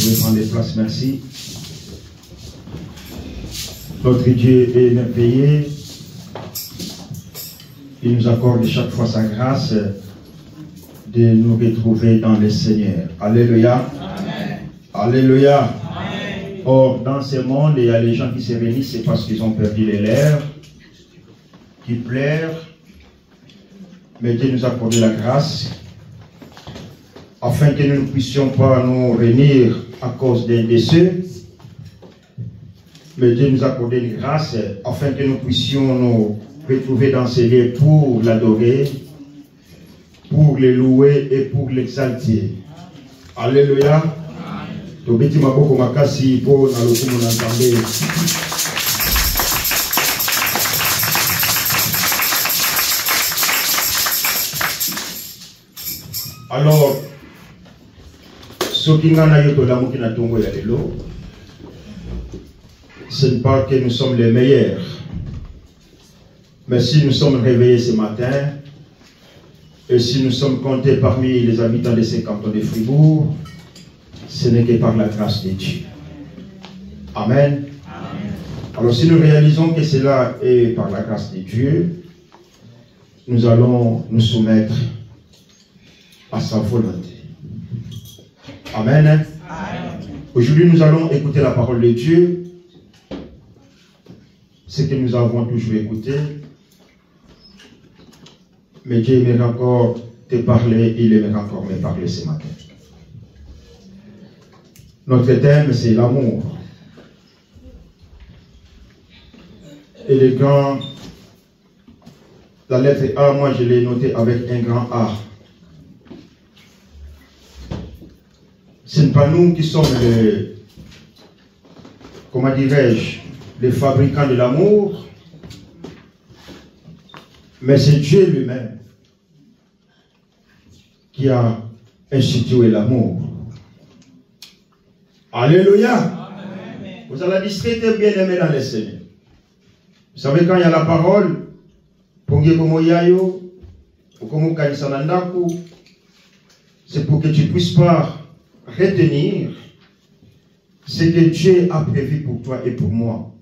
pouvez prendre les places, merci. Notre Dieu est merveilleux. Il nous accorde chaque fois sa grâce de nous retrouver dans le Seigneur. Alléluia. Amen. Alléluia. Amen. Or, dans ce monde, il y a les gens qui se réunissent, c'est parce qu'ils ont perdu les lèvres, qui pleurent. Mais Dieu nous a accordé la grâce afin que nous ne puissions pas nous réunir à cause d'un décès. Mais Dieu nous a accordé une grâce afin que nous puissions nous retrouver dans ces lieux pour l'adorer, pour le louer et pour l'exalter. Alléluia. Tobeti maboko makasi po na lokumu na Nzambe. Alors, ce n'est pas que nous sommes les meilleurs. Mais si nous sommes réveillés ce matin, et si nous sommes comptés parmi les habitants de ces cantons de Fribourg, ce n'est que par la grâce de Dieu. Amen. Amen. Alors si nous réalisons que cela est par la grâce de Dieu, nous allons nous soumettre à sa volonté. Amen. Amen. Aujourd'hui, nous allons écouter la parole de Dieu. Ce que nous avons toujours écouté. Mais Dieu aimerait encore te parler, il aimerait encore me parler ce matin. Notre thème, c'est l'amour. Et les grands, la lettre A, moi je l'ai noté avec un grand A. Ce n'est pas nous qui sommes les, comment dirais-je, les fabricants de l'amour, mais c'est Dieu lui-même qui a institué l'amour. Alléluia. Amen. Vous allez discuter bien aimé dans les Seigneur. Vous savez quand il y a la parole, c'est pour que tu ne puisses pas retenir ce que Dieu a prévu pour toi et pour moi.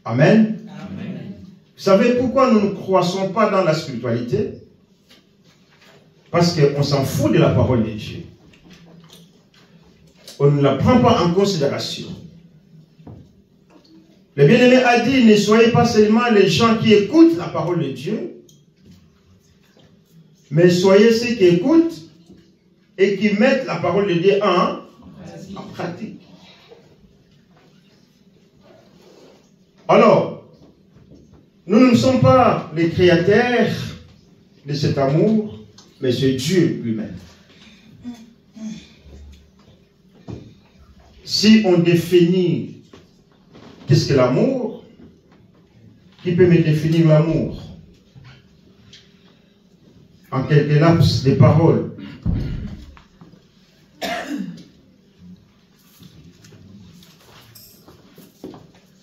Amen. Amen. Vous savez pourquoi nous ne croissons pas dans la spiritualité? Parce qu'on s'en fout de la parole de Dieu. On ne la prend pas en considération. Le bien-aimé a dit, ne soyez pas seulement les gens qui écoutent la parole de Dieu, mais soyez ceux qui écoutent et qui mettent la parole de Dieu en pratique. Alors, nous ne sommes pas les créateurs de cet amour, mais c'est Dieu lui-même. Si on définit qu'est-ce que l'amour, qui peut me définir l'amour? En quelques laps de paroles.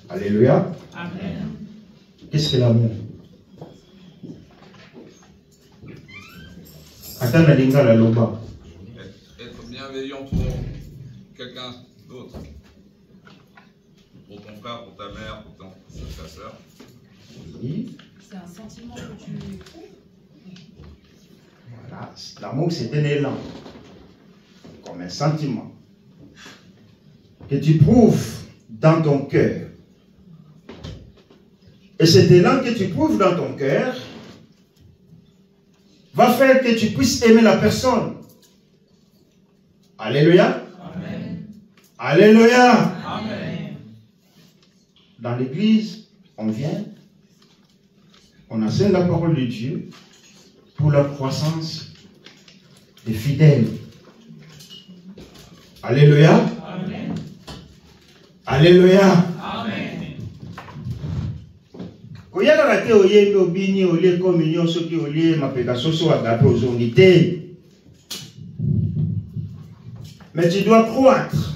Alléluia. Amen. Qu'est-ce que l'amour? Attends la linga la loba. Être bienveillant pour quelqu'un d'autre. Pour ton frère, pour ta mère, pour ta soeur. Oui. C'est un sentiment que tu éprouves. Voilà. L'amour, c'est un élan. Comme un sentiment. Que tu prouves dans ton cœur. Et cet élan que tu prouves dans ton cœur va faire que tu puisses aimer la personne. Alléluia. Amen. Alléluia. Amen. Dans l'église, on vient, on enseigne la parole de Dieu pour la croissance des fidèles. Alléluia. Amen. Alléluia. Amen. Mais tu dois croître.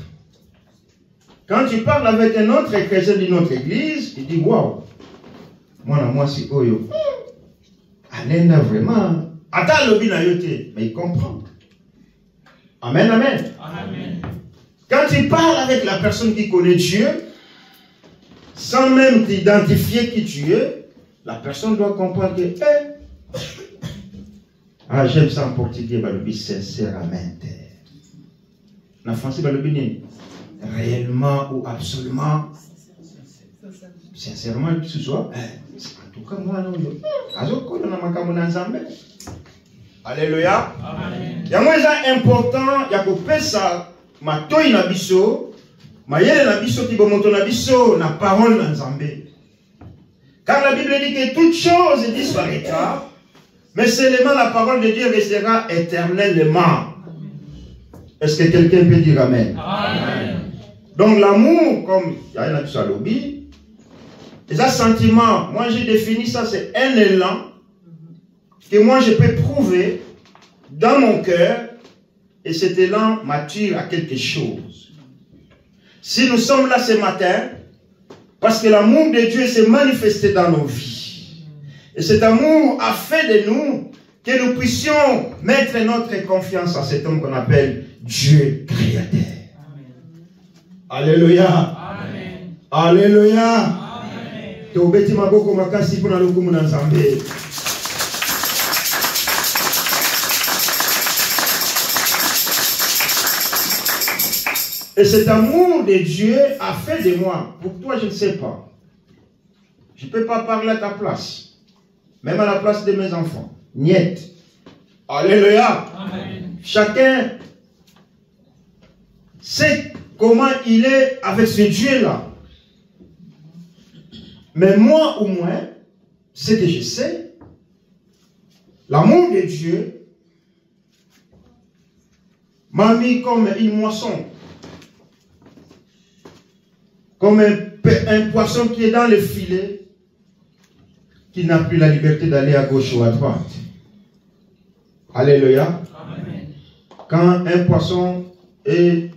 Quand tu parles avec un autre chrétien d'une autre église, il dit waouh, moi c'est Oyo. Alena vraiment. Attends le binayote, mais il comprend. Amen, amen. Amen. tu parles avec la personne qui connaît Dieu, sans même t'identifier qui tu es, la personne doit comprendre que, j'aime ça en portugais, sincèrement. En français, réellement ou absolument. Sincèrement, ce soit. En tout cas, moi, non. Alléluia. Il y a moins important, il y a que ça, ma toi na biso, ma yele na biso qui bomoto na biso, na parole na Nzambe. Car la Bible dit que toute chose disparaîtra, mais seulement la parole de Dieu restera éternellement. Est-ce que quelqu'un peut dire Amen? Amen. Donc l'amour, comme il y a un biso à lobby, les sentiments, moi j'ai défini ça, c'est un élan que moi je peux prouver dans mon cœur, et cet élan m'attire à quelque chose. Si nous sommes là ce matin, parce que l'amour de Dieu s'est manifesté dans nos vies, et cet amour a fait de nous que nous puissions mettre notre confiance à cet homme qu'on appelle Dieu créateur. Amen. Alléluia. Amen. Alléluia. Amen. Et cet amour de Dieu a fait de moi. Pour toi, je ne sais pas. Je ne peux pas parler à ta place. Même à la place de mes enfants. Niet. Alléluia. Amen. Chacun sait comment il est avec ce Dieu-là. Mais moi, au moins, ce que je sais, l'amour de Dieu m'a mis comme une moisson. Comme un poisson qui est dans le filet, qui n'a plus la liberté d'aller à gauche ou à droite. Alléluia. Amen. Quand un poisson est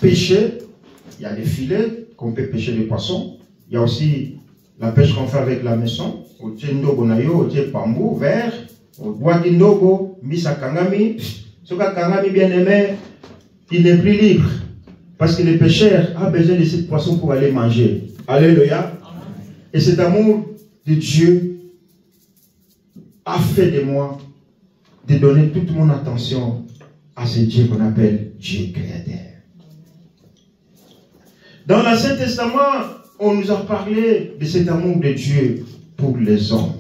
pêché, il y a des filets qu'on peut pêcher les poissons. Il y a aussi la pêche qu'on fait avec la maison. Au tchendogo nayo, au tchepambou, vert, au bois kindogo, misa kangami. Ce kangami bien aimé, il n'est plus libre. Parce que le pêcheur a besoin de ce poisson pour aller manger. Alléluia. Et cet amour de Dieu a fait de moi de donner toute mon attention à ce Dieu qu'on appelle Dieu créateur. Dans l'Ancien Testament, on nous a parlé de cet amour de Dieu pour les hommes.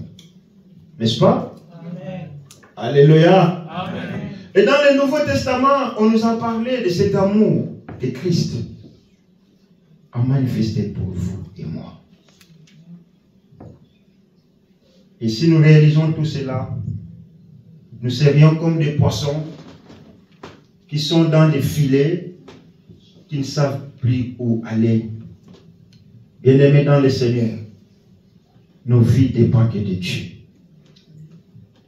N'est-ce pas? Amen. Alléluia. Amen. Et dans le Nouveau Testament, on nous a parlé de cet amour que Christ a manifesté pour vous et moi. Et si nous réalisons tout cela, nous serions comme des poissons qui sont dans des filets, qui ne savent plus où aller. Bien-aimés dans le Seigneur, nos vies dépendent que de Dieu.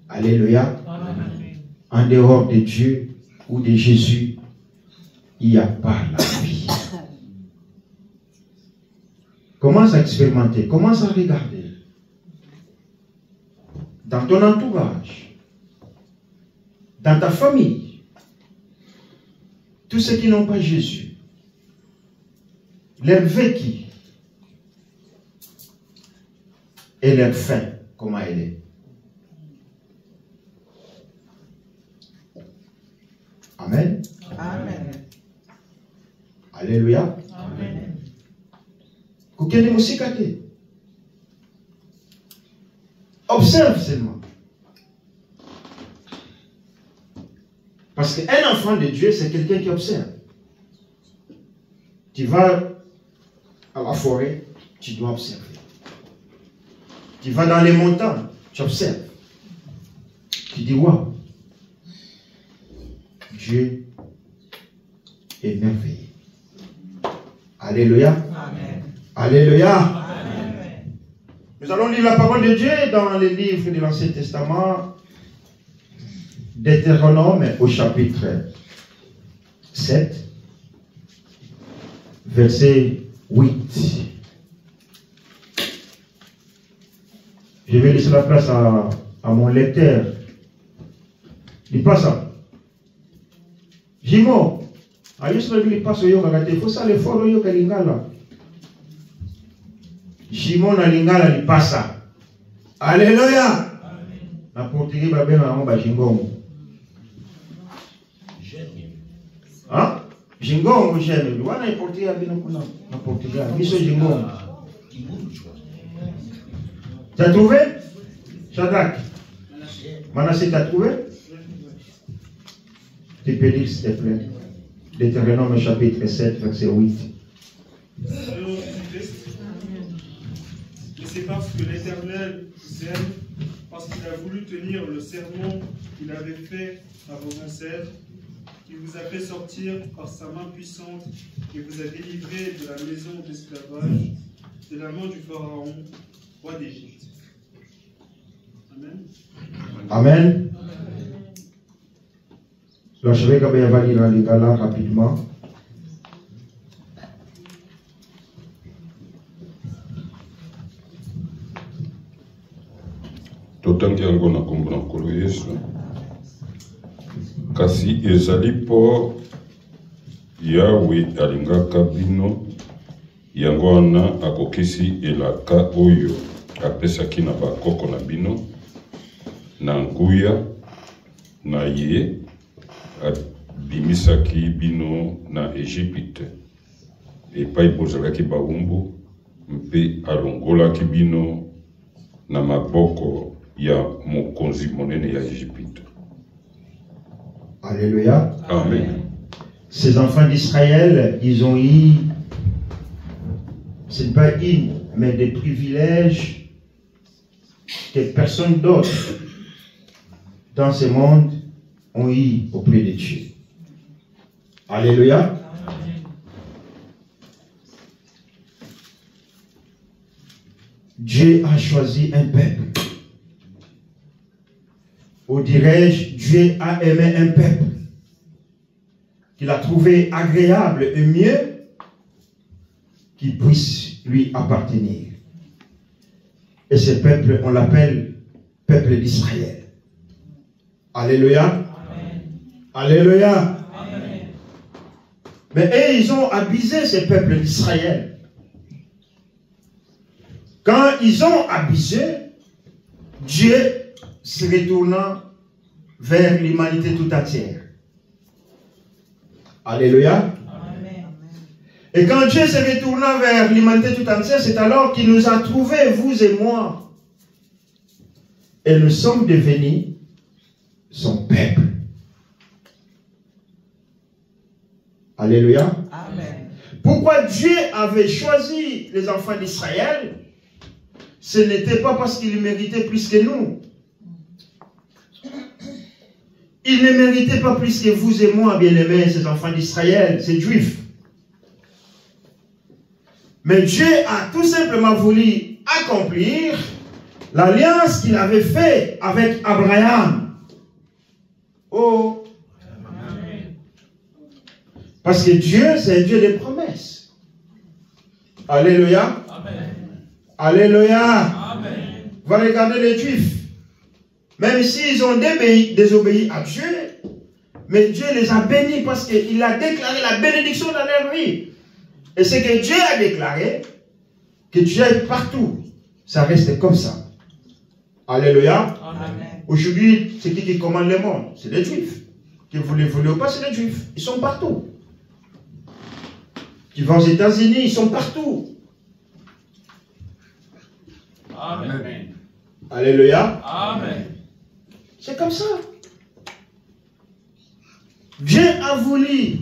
Alléluia. Amen. En dehors de Dieu ou de Jésus, il n'y a pas la vie. Commence à expérimenter, commence à regarder. Dans ton entourage, dans ta famille, tous ceux qui n'ont pas Jésus, leur vécu et leur fin, comment elle est. Amen. Amen. Alléluia. Amen. Observe seulement. Parce qu'un enfant de Dieu, c'est quelqu'un qui observe. Tu vas à la forêt, tu dois observer. Tu vas dans les montagnes, tu observes. Tu dis, waouh, Dieu est merveilleux. Alléluia. Amen. Alléluia. Amen. Nous allons lire la parole de Dieu dans les livres de l'Ancien Testament, Deutéronome au chapitre 7, verset 8. Je vais laisser la place à mon lecteur. Dis pas ça. Jimo. Ayus le li paso yo kagate. Faut ça le foro yo kalingala. Jimo na lingala li pasa. Alléluia. Na portugais ba ben na ba jingongo. Hein? Jingongo j'aime. Wana i portugais bino kuna na portugais. Biso jingongo. Tu as trouvé? Shadrach. Manassé, tu as trouvé? Tu peux lire s'il te plaît. Deutéronome chapitre 7, verset 8. Et c'est parce que l'Éternel vous aime, parce qu'il a voulu tenir le serment qu'il avait fait à vos ancêtres, qui vous a fait sortir par sa main puissante et vous a délivré de la maison d'esclavage, de la main du Pharaon, roi d'Égypte. Amen. Amen. Donc je vais quand même lire dans les gars rapidement. Totangi yango na kombo na nkolo Yesu. Kasi ezali po Yawe alingaka bino, yango wana akokisi elaka oyo apesaki na bakoko na bino na nguya na ye abimisaki bino na Egypte epai bozalaki bawumbu mpe alongolaki bino na maboko ya mokonzi monene ya Egypte. Alléluia. Amen. Ces enfants d'Israël, ils ont eu, ce n'est pas une, mais des privilèges que personne d'autre dans ce monde ont eu auprès de Dieu. Alléluia. Dieu a choisi un peuple. Ou dirais-je, Dieu a aimé un peuple qu'il a trouvé agréable et mieux qu'il puisse lui appartenir. Et ce peuple, on l'appelle peuple d'Israël. Alléluia. Amen. Alléluia. Amen. Mais eux, ils ont abusé ce peuple d'Israël. Quand ils ont abusé, Dieu se retournant vers l'humanité tout entière. Alléluia. Amen. Et quand Dieu se retournant vers l'humanité tout entière, c'est alors qu'il nous a trouvés, vous et moi. Et nous sommes devenus son peuple. Alléluia. Amen. Pourquoi Dieu avait choisi les enfants d'Israël? Ce n'était pas parce qu'ils méritaient plus que nous. Ils ne méritaient pas plus que vous et moi, bien-aimés, ces enfants d'Israël, ces Juifs. Mais Dieu a tout simplement voulu accomplir l'alliance qu'il avait faite avec Abraham. Oh! Parce que Dieu, c'est un Dieu des promesses. Alléluia. Amen. Alléluia. Amen. Vous regardez les Juifs. Même s'ils ont désobéi à Dieu, mais Dieu les a bénis parce qu'il a déclaré la bénédiction dans leur vie. Et ce que Dieu a déclaré, que Dieu est partout, ça reste comme ça. Alléluia. Amen. Aujourd'hui, c'est qui commande le monde? C'est les Juifs. Que vous les voulez ou pas, c'est les Juifs. Ils sont partout. Qui vont aux États-Unis, ils sont partout. Amen. Alléluia. Amen. C'est comme ça. Dieu a voulu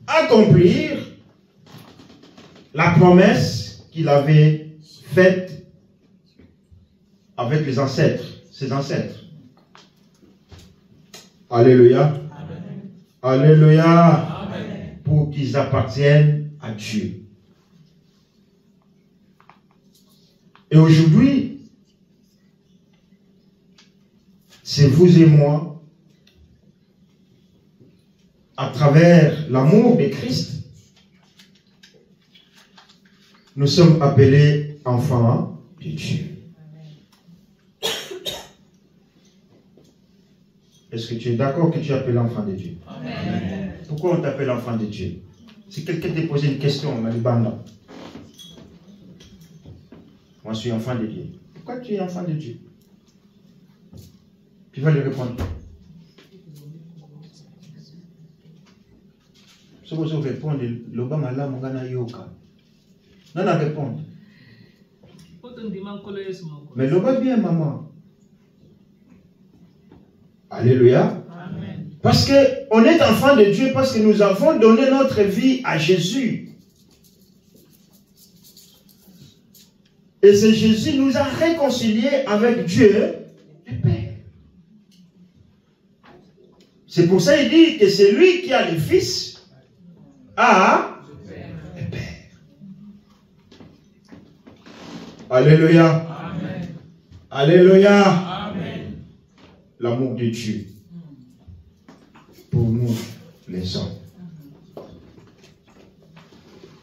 accomplir la promesse qu'il avait faite avec les ancêtres, ses ancêtres. Alléluia. Amen. Alléluia. Amen. Pour qu'ils appartiennent à Dieu. Et aujourd'hui, c'est vous et moi, à travers l'amour de Christ, nous sommes appelés enfants de Dieu. Et Est-ce que tu es d'accord que tu es appelé enfant de Dieu? Amen. Pourquoi on t'appelle enfant de Dieu? Si quelqu'un t'a posé une question, on m'a dit, moi je suis enfant de Dieu. Pourquoi tu es enfant de Dieu? Tu vas lui répondre. Si vous répondez, l'Obama là, mon gars, yoka. Non, non, répondre. Mais l'Obama bien, maman. Alléluia. Amen. Parce qu'on est enfant de Dieu, parce que nous avons donné notre vie à Jésus. Et c'est Jésus qui nous a réconciliés avec Dieu, le Père. C'est pour ça qu'il dit que c'est lui qui a le Fils a le Père. Alléluia. Amen. Alléluia. Amen. L'amour de Dieu pour nous, les hommes.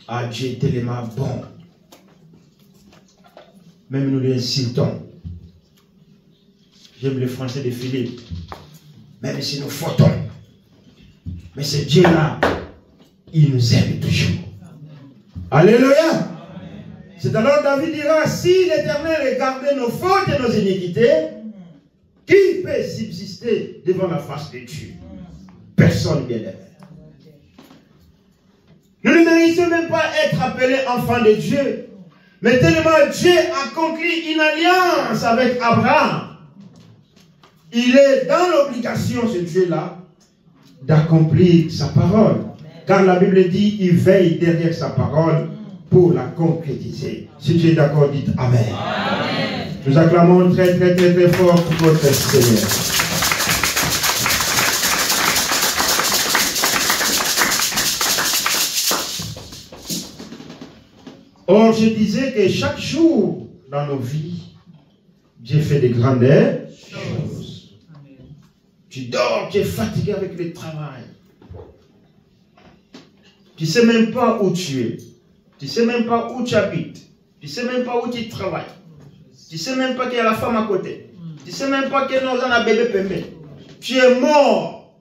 Ah, Dieu est tellement bon. Même nous l'insultons. J'aime le français de Philippe. Même si nous fautons. Mais ce Dieu-là, il nous aime toujours. Alléluia. C'est alors David dira, si l'Éternel regardait nos fautes et nos iniquités, qui peut subsister devant la face de Dieu? Personne, bien aimé. Nous ne méritons même pas être appelés enfants de Dieu. Mais tellement Dieu a conclu une alliance avec Abraham, il est dans l'obligation, ce Dieu-là, d'accomplir sa parole. Car la Bible dit, il veille derrière sa parole pour la concrétiser. Si tu es d'accord, dites Amen. Amen. Nous acclamons très très très très fort pour notre Seigneur. Or, je disais que chaque jour dans nos vies, Dieu fait des grandes choses. Tu dors, tu es fatigué avec le travail. Tu ne sais même pas où tu es. Tu ne sais même pas où tu habites. Tu ne sais même pas où tu travailles. Tu ne sais même pas qu'il y a la femme à côté. Tu ne sais même pas qu'il y a un bébé pembé. Tu es mort.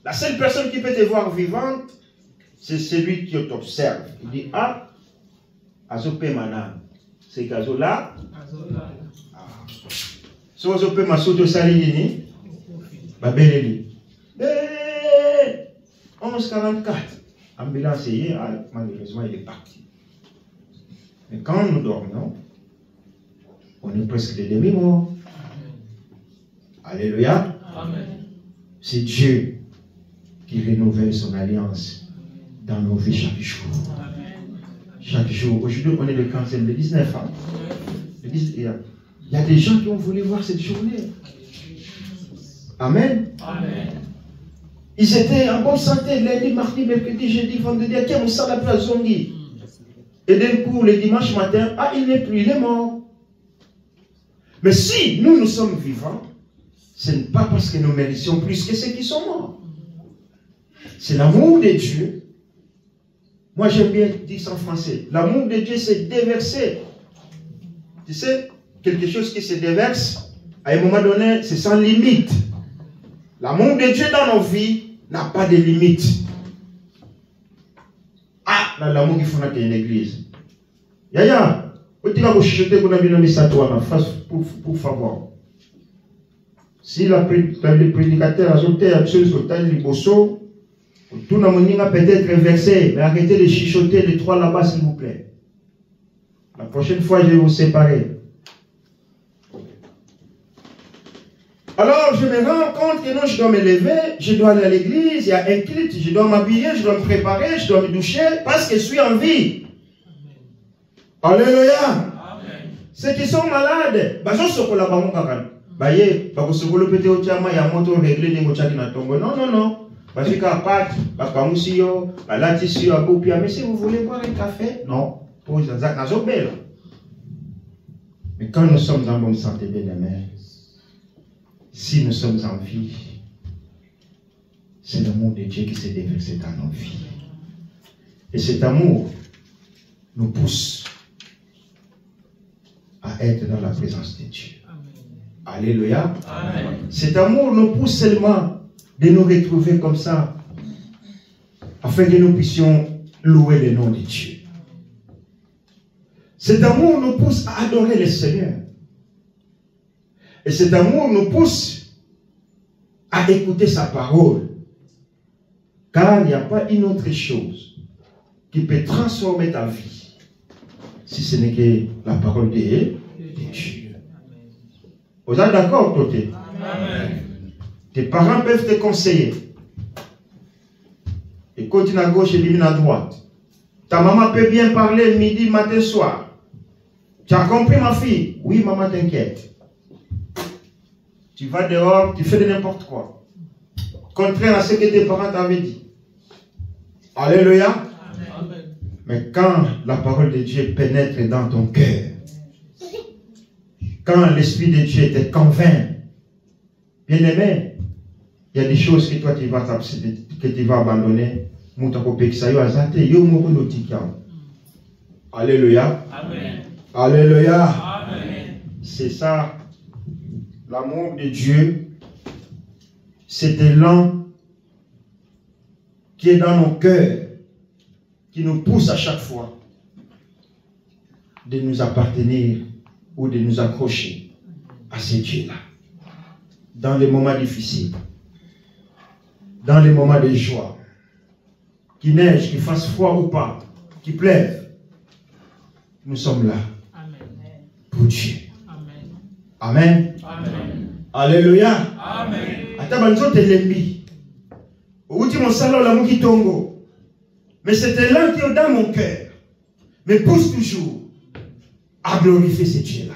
La seule personne qui peut te voir vivante, c'est celui qui t'observe. Il dit, ah, Azopé Manan. C'est Gazo là. Si vous avez ma soto salini, Babeleli. 11h44. Ambulance, malheureusement, il est parti. Mais quand nous dormons, on est presque des demi-morts. Alléluia. C'est Dieu qui renouvelle son alliance dans nos vies chaque jour. Chaque jour. Aujourd'hui, on est le 15e, le 19. Hein? Il y a des gens qui ont voulu voir cette journée. Amen. Amen. Ils étaient en bonne santé lundi, mardi, mercredi, jeudi, vendredi. À qui on sort la place Zongi. Et d'un coup, le dimanche matin, ah, il n'est plus, il est mort. Mais si nous sommes vivants, ce n'est pas parce que nous méritions plus que ceux qui sont morts. C'est l'amour de Dieu. Moi, j'aime bien dire ça en français. L'amour de Dieu s'est déversé. Tu sais, quelque chose qui se déverse, à un moment donné, c'est sans limite. L'amour de Dieu dans nos vies n'a pas de limite. Ah, l'amour qu'il faut dans une église. Yaya, vous dites que vous chuchotez qu'on a bien mis ça pour favor. Si le prédicateur a sauté absolument sur le bosso, tout le monde a peut-être versé, mais arrêtez de chuchoter les trois là-bas, s'il vous plaît. La prochaine fois, je vais vous séparer. Alors, je me rends compte que non, je dois me lever, je dois aller à l'église, il y a un culte, je dois m'habiller, je dois me préparer, je dois me doucher, parce que je suis en vie. Alléluia. Ceux qui sont malades, mais si vous voulez boire un café, non. Mais quand nous sommes en bonne santé, bien aimés, si nous sommes en vie, c'est l'amour de Dieu qui s'est déversé dans nos vies. Et cet amour nous pousse à être dans la présence de Dieu. Alléluia. Cet amour nous pousse seulement de nous retrouver comme ça, afin que nous puissions louer le nom de Dieu. Cet amour nous pousse à adorer le Seigneur. Et cet amour nous pousse à écouter sa parole. Car il n'y a pas une autre chose qui peut transformer ta vie si ce n'est que la parole de Dieu. Vous êtes d'accord, côté? Tes parents peuvent te conseiller. Et continue à gauche et élimine à droite. Ta maman peut bien parler midi, matin, soir. Tu as compris, ma fille? Oui, maman, t'inquiète. Tu vas dehors, tu fais de n'importe quoi. Contraire à ce que tes parents t'avaient dit. Alléluia. Amen. Mais quand la parole de Dieu pénètre dans ton cœur, quand l'Esprit de Dieu te convainc, bien aimé, il y a des choses que toi tu vas abandonner. Alléluia. Amen. Alléluia. Amen. C'est ça, l'amour de Dieu. C'est élan qui est dans nos cœurs, qui nous pousse à chaque fois de nous appartenir ou de nous accrocher à ce Dieu-là. Dans les moments difficiles, dans les moments de joie, qu'il neige, qu'il fasse froid ou pas, qu'il pleuve, nous sommes là. Amen. Pour Dieu. Amen. Amen. Amen. Alléluia. Amen. Mais c'est élan qui est dans mon cœur, me pousse toujours à glorifier ce Dieu-là.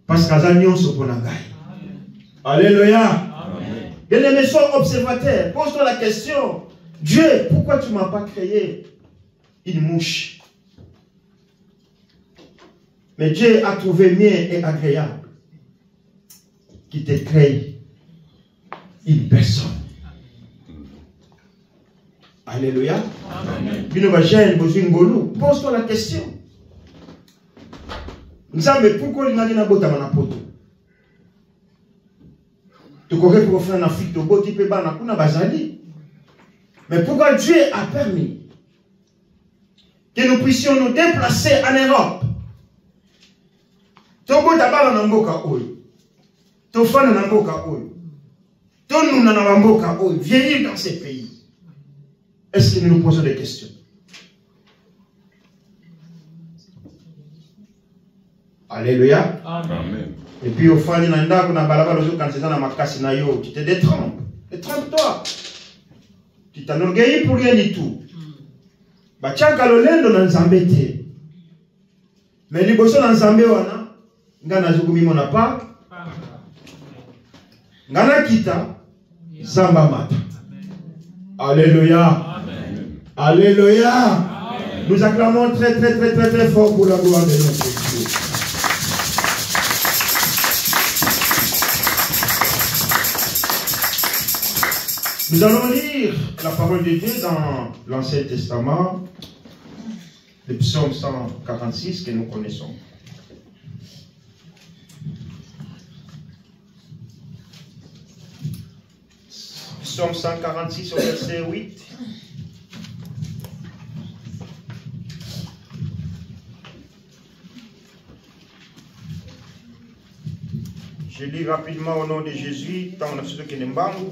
Parce qu'à Zanion Soponangai. Alléluia. Bien-aimé, sois observateur. Pose-toi la question. Dieu, pourquoi tu ne m'as pas créé une mouche? Mais Dieu a trouvé mieux et agréable qui te crée une personne. Alléluia. Pose-toi la question. Nzambe, pourquoi il n'a pas de poto? Tu connais pour faire un Afrique, tu peux pas na bazali. Mais pourquoi Dieu a permis que nous puissions nous déplacer en Europe? Togo tabala na mboka oyo. Tofana na mboka oyo. Tonuna na mboka oyo. Vieillir dans ces pays. Est-ce que nous nous posons des questions? Alléluia. Amen. Et puis au fond, quand c'est dans ma casse, tu te détrompes. Détrompe-toi. Tu t'enorgueillis pour rien du tout. Bachaka lolendo na nzambe te. Mais liboso na nzambe wana, ngana zugumi mona pa. Ngana kita zamba mata. Alléluia. Amen. Alléluia. Amen. Nous acclamons très très très très très fort pour la gloire de notre Dieu. Nous allons lire la parole de Dieu dans l'Ancien Testament, le psaume 146 que nous connaissons. Psaume 146 au verset 8. Je lis rapidement au nom de Jésus, tant on a fait que Nembangu.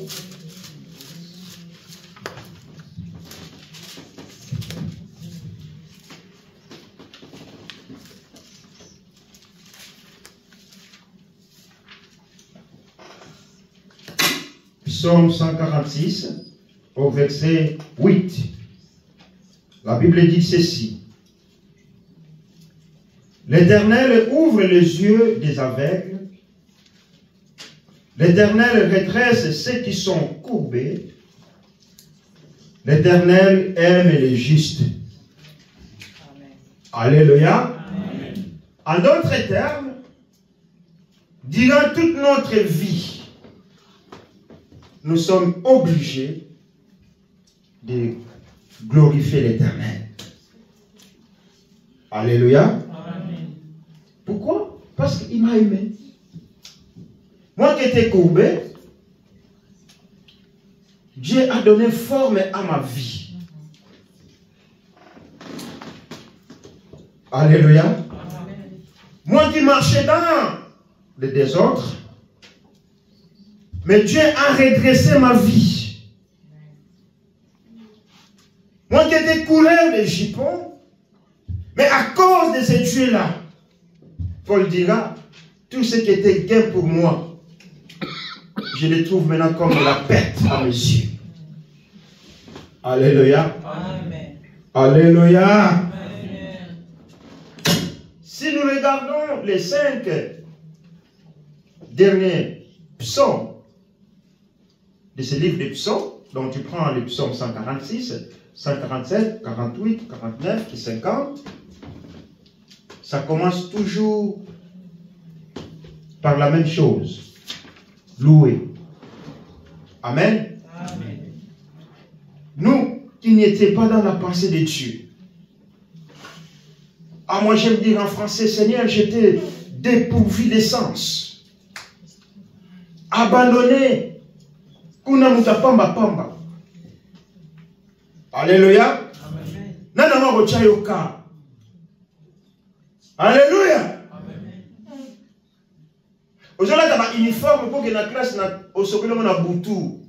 Psaume 146, au verset 8. La Bible dit ceci. L'Éternel ouvre les yeux des aveugles. L'Éternel redresse ceux qui sont courbés. L'Éternel aime les justes. Amen. Alléluia. Amen. En d'autres termes, durant toute notre vie, nous sommes obligés de glorifier l'Éternel. Alléluia. Amen. Pourquoi? Parce qu'il m'a aimé. Moi qui étais courbé, Dieu a donné forme à ma vie. Alléluia. Moi qui marchais dans le désordre, mais Dieu a redressé ma vie. Moi qui étais couleur de jupons, mais à cause de ce Dieu-là, Paul dira, tout ce qui était gain pour moi, je le trouve maintenant comme la perte à mes yeux. Alléluia. Amen. Alléluia. Amen. Si nous regardons les 5 derniers psaumes de ce livre des psaumes, donc tu prends les psaumes 146, 147, 48, 49 et 50, ça commence toujours par la même chose. Louer. Amen. Amen. Nous qui n'étions pas dans la pensée de Dieu. Ah, moi j'aime dire en français, Seigneur, j'étais dépourvu d'essence. Abandonné. Kuna mutapamba pamba. Alléluia. Amen. Nana mwa chayoka. Alléluia. Aujourd'hui, tu as un uniforme pour que la classe au socle na boutou.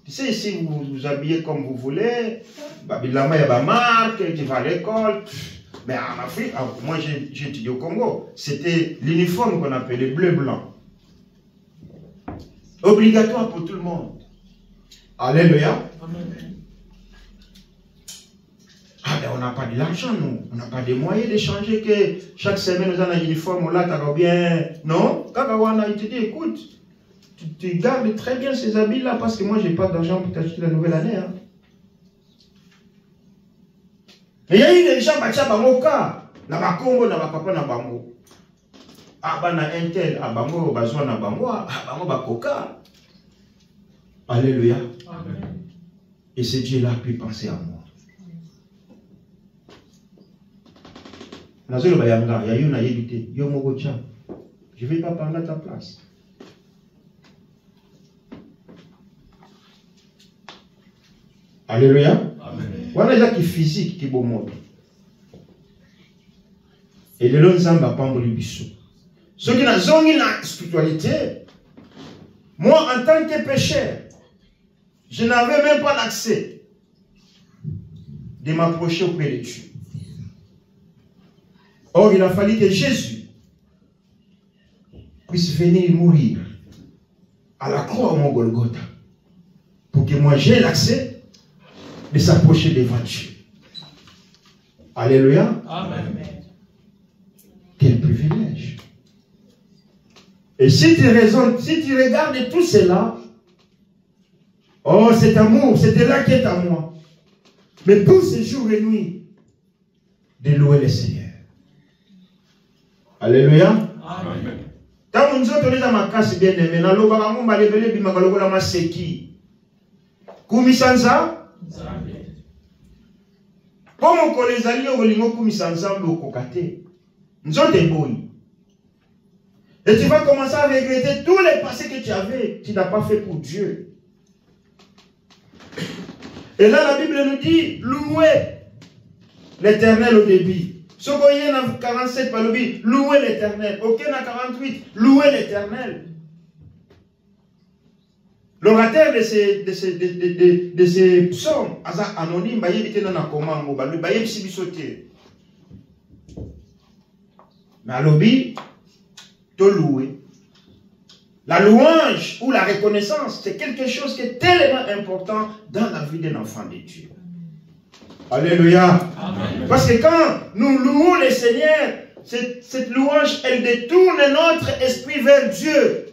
Tu sais, ici, vous vous habillez comme vous voulez. Babilama, il y a ma marque, tu vas à l'école. Mais en Afrique, moi j'ai étudié au Congo, c'était l'uniforme qu'on appelait bleu-blanc. Obligatoire pour tout le monde. Alléluia. Amen. Ah ben on n'a pas de l'argent, nous. On n'a pas de moyens d'échanger que chaque semaine nous avons un uniforme là, t'as bien. Non, quand on a étudié, écoute, tu gardes très bien ces habits là parce que moi j'ai pas d'argent pour t'acheter la nouvelle année. Hein. Et il y a eu des gens qui ont bango ka, na bakongo na papa na bango. Ah bah na intel, ah bango bazwa na bango, ah bango bakoka. Alléluia. Amen. Et ce Dieu là a pu penser à moi. Je ne vais pas parler à ta place. Alléluia. Voilà les qui physique qui est beau monde. Et les gens ne pas prendre le bisou. Ceux qui n'ont la spiritualité, moi en tant que pécheur, je n'avais même pas l'accès de m'approcher auprès de Dieu. Or, il a fallu que Jésus puisse venir mourir à la croix au Mont Golgotha pour que moi j'ai l'accès de s'approcher devant Dieu. Alléluia. Amen. Quel privilège. Et si tu raisonnes, si tu regardes tout cela, oh, cet amour, c'était là qui est à moi. Mais pour ces jours et nuits, de louer le Seigneur. Alléluia. Amen. Quand nous sommes dans ma casse bien aimée, nous allons lever les bimagalogo la maseki. Kumisanza. Comme on les alliés au lingo kumisanza le kokate. Nous sommes des boys. Et tu vas commencer à regretter tous les passés que tu avais, tu n'as pas fait pour Dieu. Et là, la Bible nous dit, louez l'Éternel au début. Ce qu'on y a dans 47, louez l'Éternel. Ok, dans 48, louez l'Éternel. L'orateur de ces psaumes, anonyme, il était dans un commande, il était sauté. Mais à l'objet, te louer. La louange ou la reconnaissance, c'est quelque chose qui est tellement important dans la vie d'un enfant de Dieu. Alléluia. Amen. Parce que quand nous louons le Seigneur, cette louange, elle détourne notre esprit vers Dieu.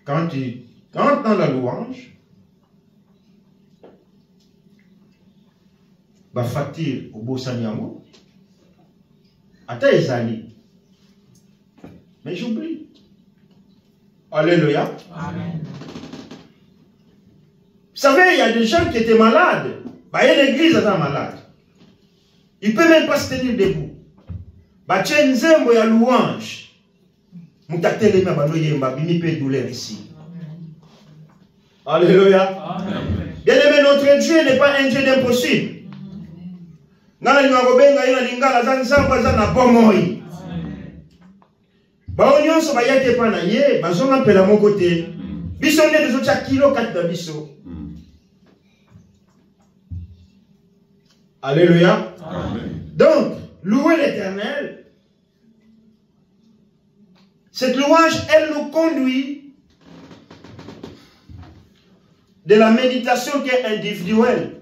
Quand tu entres dans la louange, va fatir au beau Sanyamo, à ta ezali. Mais j'oublie. Alléluia. Amen. Vous savez, il y a des gens qui étaient malades. Bah, il y a l'église qui est malade. Il ne peut même pas se tenir debout. Batie nzembo ya louange. Mutatelema bano yemba bimi pe douleur ici. Alléluia. Bien aimé, notre Dieu n'est pas un Dieu d'impossible. Nana limagobenga ina lingala za nzamba za na bomoi. Ba onyonso ba yake pa na ye, bazonga pela mon côté. Biso nde dezo tia kilo 4 da biso. Alléluia. Donc, louer l'Éternel, cette louange, elle nous conduit de la méditation qui est individuelle.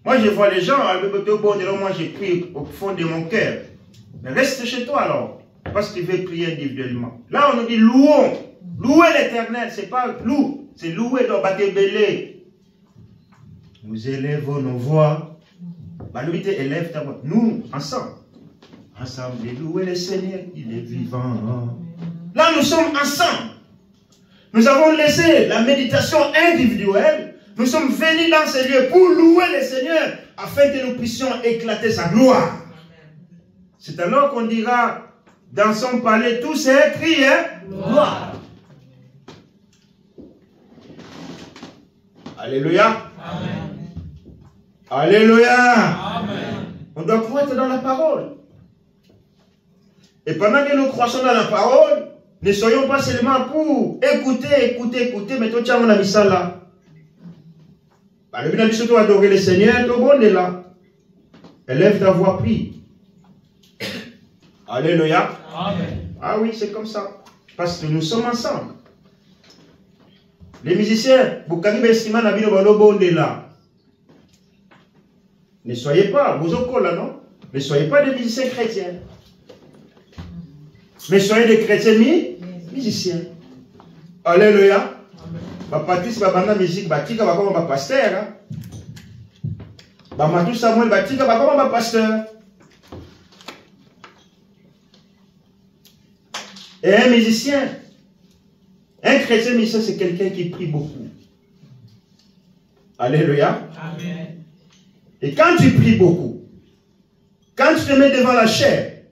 Moi, je vois les gens, moi, je prie au fond de mon cœur. Mais reste chez toi alors, parce que tu veux prier individuellement. Là, on nous dit louons. Louer l'Éternel, c'est pas louer, c'est louer dans Batébélé. Nous élèvons nos voix. Balouité élève ta voix. Nous, ensemble. Ensemble, louer le Seigneur, il est vivant. Là, nous sommes ensemble. Nous avons laissé la méditation individuelle. Nous sommes venus dans ces lieux pour louer le Seigneur afin que nous puissions éclater sa gloire. C'est alors qu'on dira dans son palais, tous ces cris, gloire. Alléluia. Amen. Alléluia. Amen. On doit croître dans la parole. Et pendant que nous croissons dans la parole, ne soyons pas seulement pour écouter, mais tout le monde a mis ça là. Le but de adorer le Seigneur, tout le monde est là. Élève ta voix, prie. Alléluia. Amen. Ah oui, c'est comme ça. Parce que nous sommes ensemble. Les musiciens, ne soyez pas, vous là, non? Ne soyez pas des musiciens chrétiens. Mais soyez des chrétiens musiciens. Alléluia. Patrice babana musique batika bakoma ba pasteur. Ba Matou Samuel batika bakoma ba pasteur. Et un musicien, un chrétien musicien, c'est quelqu'un qui prie beaucoup. Alléluia. Amen. Et quand tu pries beaucoup, quand tu te mets devant la chair,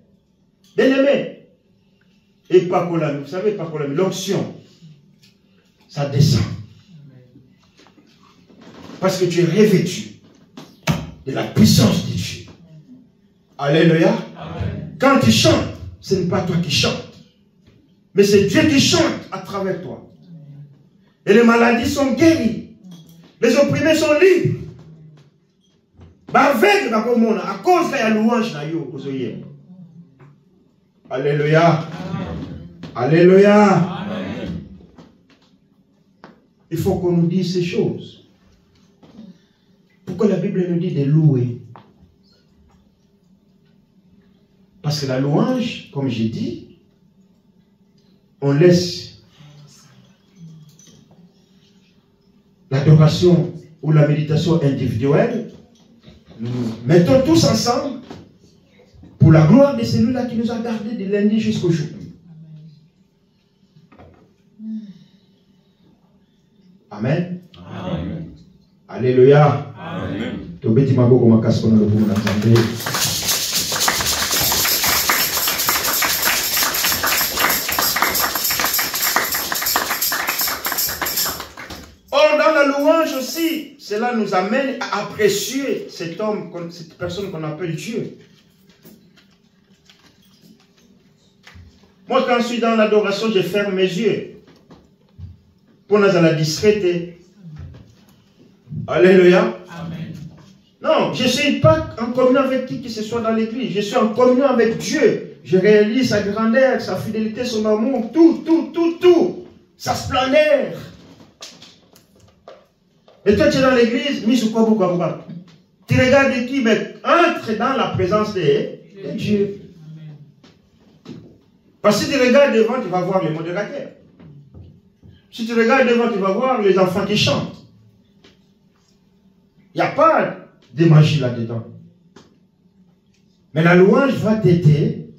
bien aimé, et Pakolami, vous savez Pakolami, l'onction, ça descend. Parce que tu es revêtu de la puissance de Dieu. Alléluia. Amen. Quand tu chantes, ce n'est pas toi qui chantes. Mais c'est Dieu qui chante à travers toi. Et les maladies sont guéries. Les opprimés sont libres. Avec à cause de la louange. Alléluia. Alléluia. Amen. Il faut qu'on nous dise ces choses. Pourquoi la Bible nous dit de louer? Parce que la louange, comme j'ai dit, on laisse l'adoration ou la méditation individuelle. Nous nous mettons tous ensemble pour la gloire de celui-là qui nous a gardés de lundi jusqu'aujourd'hui. Amen. Amen. Alléluia. Amen. Or, dans la louange aussi, cela nous amène à apprécier cet homme, cette personne qu'on appelle Dieu. Moi, quand je suis dans l'adoration, je ferme mes yeux. Pour nous la discréter. Alléluia. Amen. Non, je ne suis pas en communion avec qui que ce soit dans l'église. Je suis en communion avec Dieu. Je réalise sa grandeur, sa fidélité, son amour, tout. Sa splendeur. Et toi, tu es dans l'église, tu regardes qui, mais entre dans la présence de Dieu. Parce que si tu regardes devant, tu vas voir les modérateurs. Si tu regardes devant, tu vas voir les enfants qui chantent. Il n'y a pas de magie là-dedans. Mais la louange va t'aider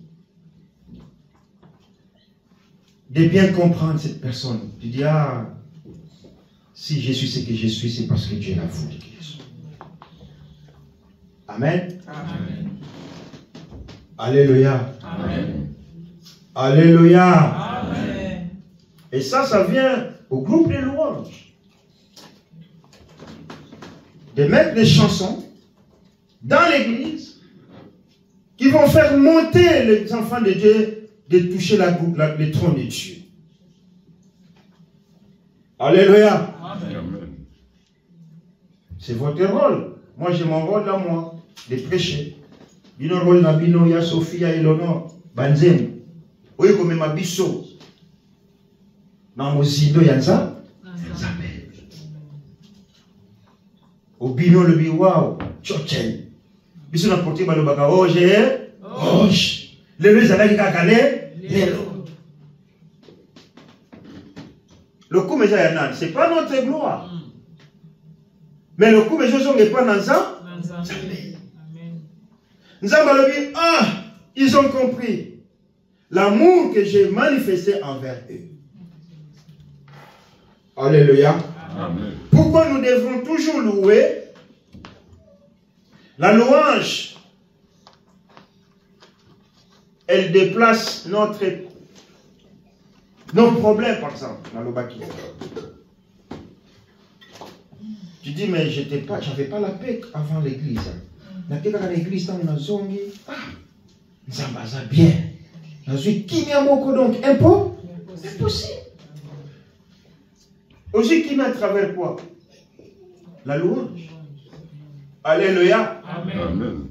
de bien comprendre cette personne. Tu dis, ah, si je suis ce que je suis, c'est parce que Dieu l'a voulu que je sois. Amen. Amen. Alléluia. Amen. Alléluia. Amen. Et ça vient au groupe de louanges. De mettre des chansons dans l'église qui vont faire monter les enfants de Dieu de toucher le trône de Dieu. Alléluia. Amen. C'est votre rôle. Moi, j'ai mon rôle là, moi, de prêcher. Bino rôle na bino ya Sophia Eleonore Banzem. Oui, comme ma biso. Dans mon zindo yanza. Au bino le biwao. Chochen. Biso na porté balo baka oje. Oje. Le zala ki kakale. Lelo. Le coup, c'est pas notre gloire. Mais le coup, mais je ne pas dans ça. Nous avons dit, ils ont compris l'amour que j'ai manifesté envers eux. Alléluia. Amen. Pourquoi nous devons toujours louer? La louange, elle déplace nos problèmes, par exemple, dans le bâtiment. Tu dis, mais j'avais pas la paix avant l'église. La paix dans l'église, dans la zone, ça va bien. Je suis qui m'a beaucoup donc impossible. Aussi, qui m'a à travers quoi? La louange. Alléluia. Amen.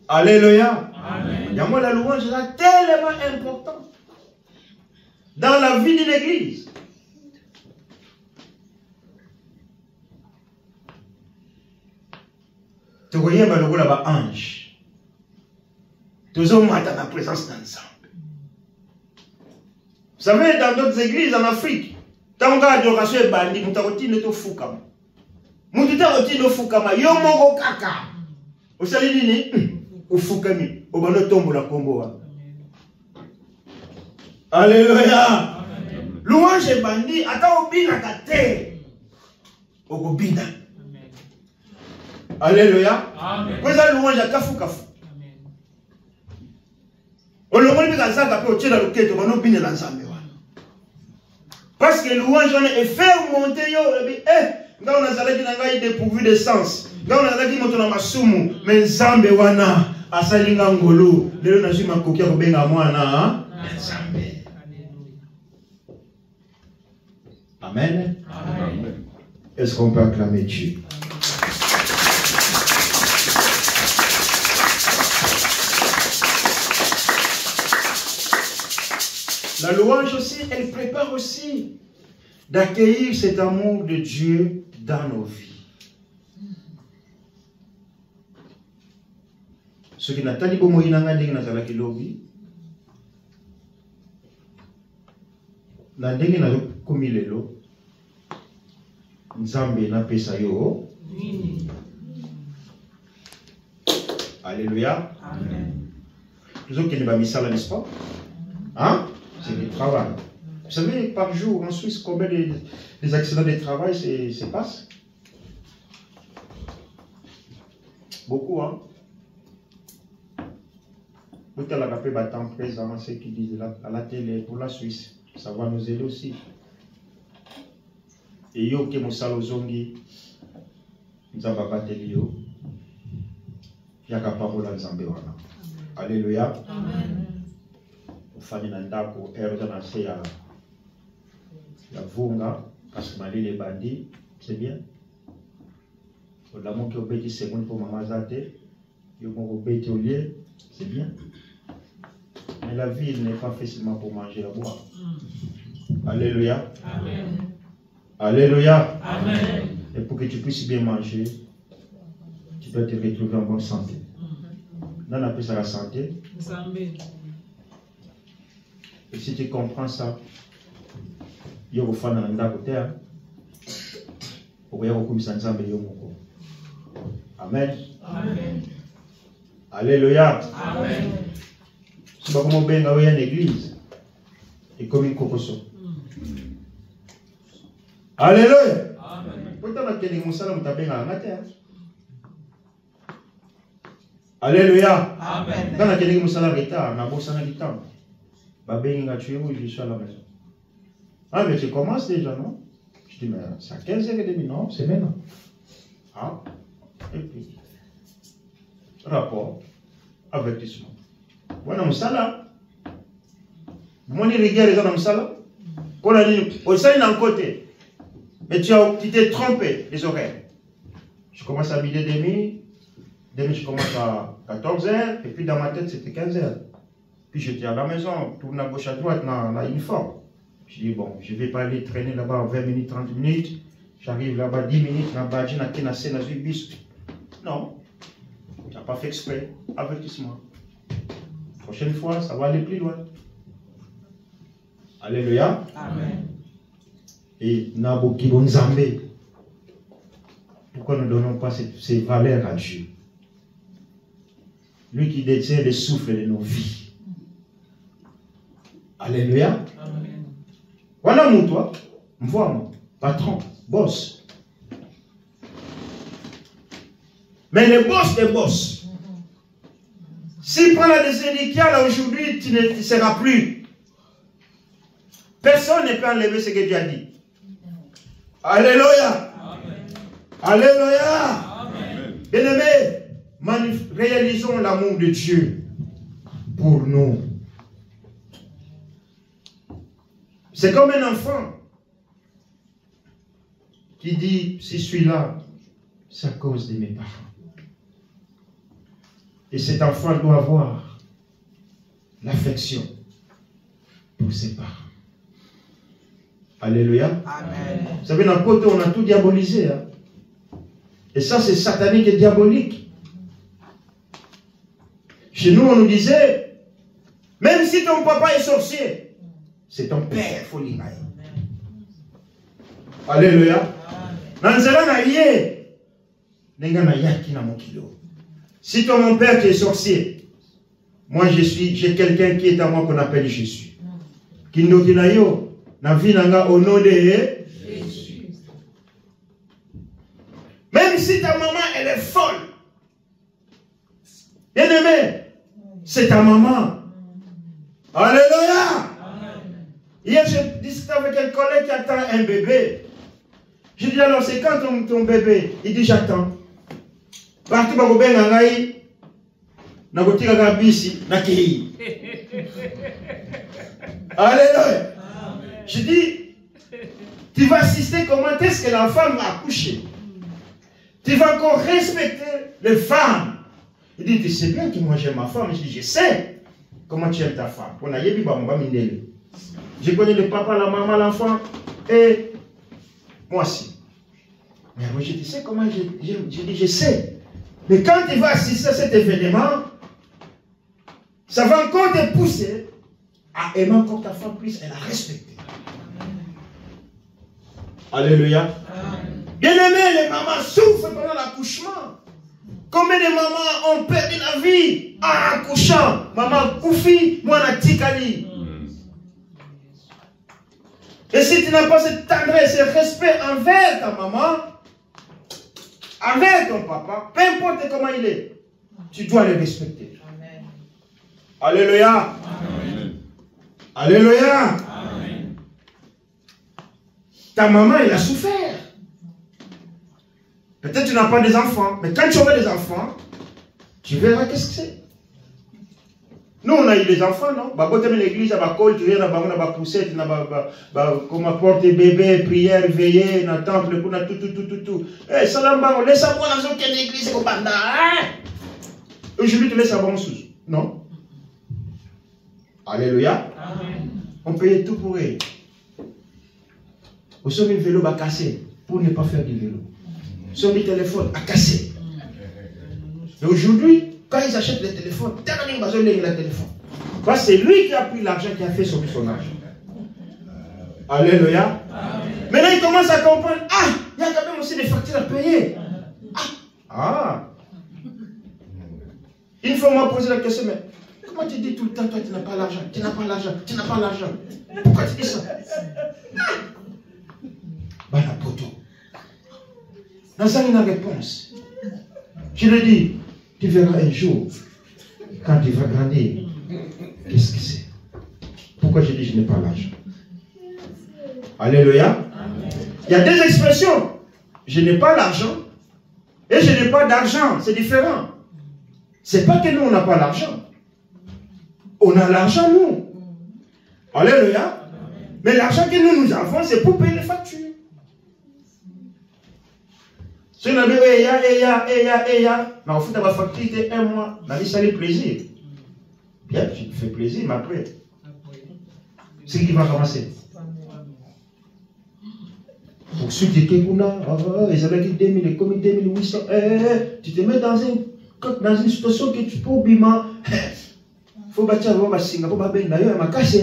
Alléluia. Amen. Et moi, la louange est tellement importante dans la vie d'une église. Tu voyais là-bas ange. Tu as la présence d'ensemble. Vous savez, dans d'autres églises en Afrique, tant qu'adoration est bandit, tu as retenu ton fukama. Tu as retenu ton fukama. Yo mongo kaka. Vous savez, nini? Au fukami. Au bano tombo la combo. Alléluia. Louange est bandit. Attends, au bina kate. Au bina. Alléluia. Amen. Vous avez louange à kafu kafu. On le montre dans ça, au tient dans le quai, on bine dans ça. Parce que louange est fait monter, on a zalaki nangai dépourvu de sens. On a zalaki motona masumu, mais nzambe wana asalinga ngolo. Lelo na jima kokia ko benga mwana nzambe. Amen. Amen. Est-ce qu'on peut acclamer Dieu? La louange aussi, elle prépare aussi d'accueillir cet amour de Dieu dans nos vies. Ce qui n'a pas dit que moi, il n'a pas dit que nous avons lobby. Na ndenge na komi lelo Nzambe na pesa yo. Alléluia. Amen. Nous autres qui ne misala, n'est-ce pas? Hein? C'est du travail. Vous savez, par jour en Suisse, combien des accidents de travail se passent? Beaucoup, hein? Vous avez rappelé le temps présent, ceux qui disent à la télé pour la Suisse. Ça va nous aider aussi. Et yo ke musalo zongi, nzamba bateli yo, yaka parola nzambe wana. Alléluia. Amen. Ufanye na ndako eroza na se ya vunga, parce que malile bandi, c'est bien. Odamoki obeti seconde pour maman zate, yo moko obeti au lieu, c'est bien. Mais la vie n'est pas facilement pour manger à boire. Alléluia. Amen. Alléluia. Amen. Et pour que tu puisses bien manger, tu dois te retrouver en bonne santé. Dans la plus à la santé. Et si tu comprends ça, il y a des gens qui ont côté. Amen. Amen. Alléluia. Amen. Si vous avez une église, et comme une cocoso. Alléluia. Amen. Pourtant, vous avez un Alléluia. Amen. Quand on a quelqu'un qui a retard, on a beau s'en aller temps. Je suis à la maison. Ah, mais tu commences déjà, non? Je dis, mais c'est à 15h30, non? C'est maintenant. Ah, et puis, rapport, avertissement. Voilà, on s'en là. Moi, je regarde les gens dans ça. Quand on a dit, on s'en est d'un côté. Mais tu t'es trompé, les oreilles. Je commence à 12h30. Demain, je commence à 14h. Et puis, dans ma tête, c'était 15h. Puis, j'étais à la maison, tourne à gauche à droite dans l'uniforme. Je dis, bon, je ne vais pas aller traîner là-bas 20 minutes, 30 minutes. J'arrive là-bas 10 minutes, là-bas, je n'ai qu'à scène, non, tu n'as pas fait exprès. Avertissement. Prochaine fois, ça va aller plus loin. Alléluia. Amen. Et Nabo Kibonzambe. Pourquoi ne donnons pas ces valeurs à Dieu? Lui qui détient le souffle de nos vies. Alléluia. Amen. Voilà mon toi. Moi, patron, boss. Mais le boss des boss. S'il prend la décision qu'il y a là aujourd'hui, tu ne seras plus. Personne ne peut enlever ce que Dieu a dit. Alléluia. Amen. Alléluia. Amen. Bien-aimés, réalisons l'amour de Dieu pour nous. C'est comme un enfant qui dit, si je suis là, c'est à cause de mes parents. Et cet enfant doit avoir l'affection pour ses parents. Alléluia. Amen. Vous savez, dans le côté, on a tout diabolisé. Hein? Et ça, c'est satanique et diabolique. Chez nous, on nous disait, même si ton papa est sorcier, c'est ton père, il faut l'y aller. Alléluia. Si ton mon père qui est sorcier, moi j'ai quelqu'un qui est à moi qu'on appelle Jésus. Kindokinayo, na vie nanga au nom de Jésus. Même si ta maman elle est folle, bien aimé, c'est ta maman. Alléluia. Hier, je discutais avec un collègue qui attend un bébé. Je dis alors, c'est quand ton bébé? Il dit, j'attends. Partout, je vais aller na botika kabisi na kii. Alléluia. Je dis, tu vas assister comment est-ce que la femme va accoucher. Tu vas encore respecter les femmes. Il dit, tu sais bien que moi j'aime ma femme. Je dis, je sais comment tu aimes ta femme. Je connais le papa, la maman, l'enfant, et moi aussi. Mais moi je dis, sais comment je dis, je sais. Mais quand tu vas assister à cet événement, ça va encore te pousser à aimer encore ta femme plus et la respecter. Alléluia. Bien aimé, les mamans souffrent pendant l'accouchement. Combien de mamans ont perdu la vie en accouchant? Maman Koufi, moi na Tikali. Et si tu n'as pas cette tendresse et respect envers ta maman, envers ton papa, peu importe comment il est, tu dois le respecter. Amen. Alléluia. Amen. Alléluia. Amen. Ta maman, elle a souffert. Peut-être que tu n'as pas des enfants, mais quand tu auras des enfants, tu verras qu'est-ce que c'est. Nous, on a eu des enfants, non? Bah, tu l'église, bah, tu viens, bah, poussette, comment porter bébé, prière, veiller, dans le temple, tout. Eh, salam, on laisse avoir dans une église, comme ça. Aujourd'hui, tu laisses avoir en sous. Non? Alléluia. Amen. On payait tout pour eux. Au sommet, le vélo va casser pour ne pas faire du vélo. Sur le téléphone à casser. Et aujourd'hui, quand ils achètent les téléphones, ils ont le téléphone. Parce que c'est lui qui a pris l'argent qui a fait son argent. Alléluia. Maintenant, il commence à comprendre. Ah, il y a quand même aussi des factures à payer. Ah. Une fois, on m'a posé la question, mais comment tu dis tout le temps, toi, tu n'as pas l'argent, tu n'as pas l'argent, tu n'as pas l'argent. Pourquoi tu dis ça? Bah, la poteau. Dans ça, il y a une réponse. Je lui dis, Tu verras un jour, quand tu vas grandir, qu'est-ce que c'est? Pourquoi je dis je n'ai pas l'argent? Alléluia. Il y a deux expressions. Je n'ai pas l'argent et je n'ai pas d'argent. C'est différent. C'est pas que nous, on n'a pas l'argent. On a l'argent, nous. Alléluia. Mais l'argent que nous avons, c'est pour payer les factures. Si on a dit, mais au fond, tu vas facturer un mois, on a dit, ça fait plaisir. Bien, tu te fais plaisir, mais après, c'est qui va commencer. Pour ceux qui étaient ils avaient dit 2000, comme 2800, tu te mets dans une situation que tu peux oublier. Il faut bâtir un Singapour, d'ailleurs, ma casse.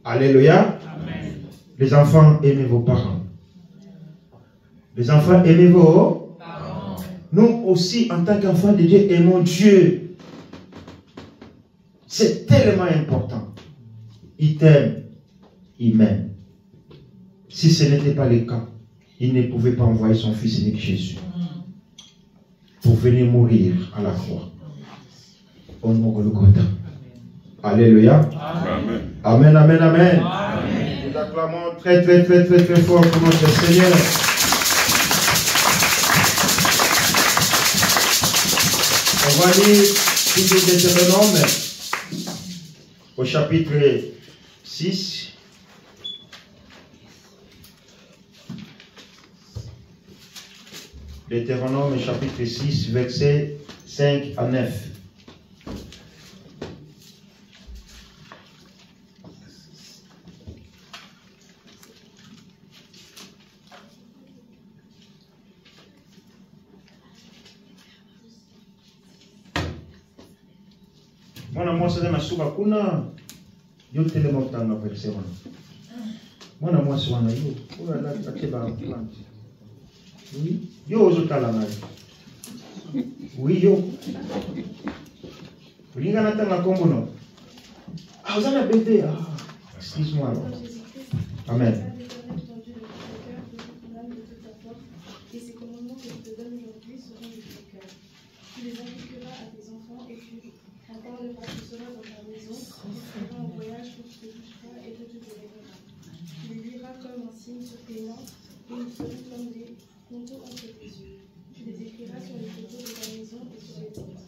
Alléluia. Les enfants, aimez vos parents. Les enfants, aimez vos parents. Nous aussi, en tant qu'enfants de Dieu, aimons Dieu. C'est tellement important. Il t'aime, il m'aime. Si ce n'était pas le cas, il ne pouvait pas envoyer son fils unique Jésus pour venir mourir à la croix. Au nom de Golgotha. Alléluia. Amen. Amen, amen, amen. Amen. Nous acclamons très, très, très, très, très fort pour notre Seigneur. On va lire tout le Deutéronome au chapitre 6. Deutéronome chapitre 6, versets 5 à 9. Mwana mwasi na suba kuna yote le motanga verse wana. Mwana mwasi wana yo, ola la takeba plant. Oui, yo ozotala naye. Oui yo. Ulinga natanga kombo no. Ah, vous avez bébé. Ah, excuse-moi alors. Amen. Et ces commandements que je te donne aujourd'hui seront de ton cœur. Tu les appliqueras à tes enfants et tu en parleras tout cela dans ta maison, quand tu seras en voyage, quand tu te coucheras et que tu te lèveras. Tu les liras comme un signe sur tes mains et ils seront comme des contours entre tes yeux. Tu les écriras sur les poteaux de ta maison et sur les portes.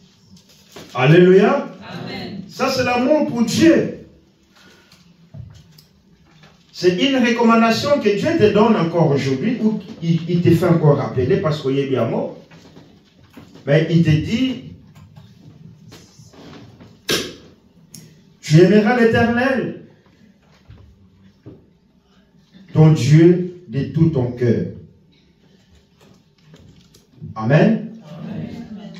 Alléluia. Amen. Ça c'est l'amour pour Dieu. C'est une recommandation que Dieu te donne encore aujourd'hui, ou il te fait encore rappeler parce qu'il est bien mort. Mais il te dit, tu aimeras l'Éternel, ton Dieu, de tout ton cœur. Amen. Amen.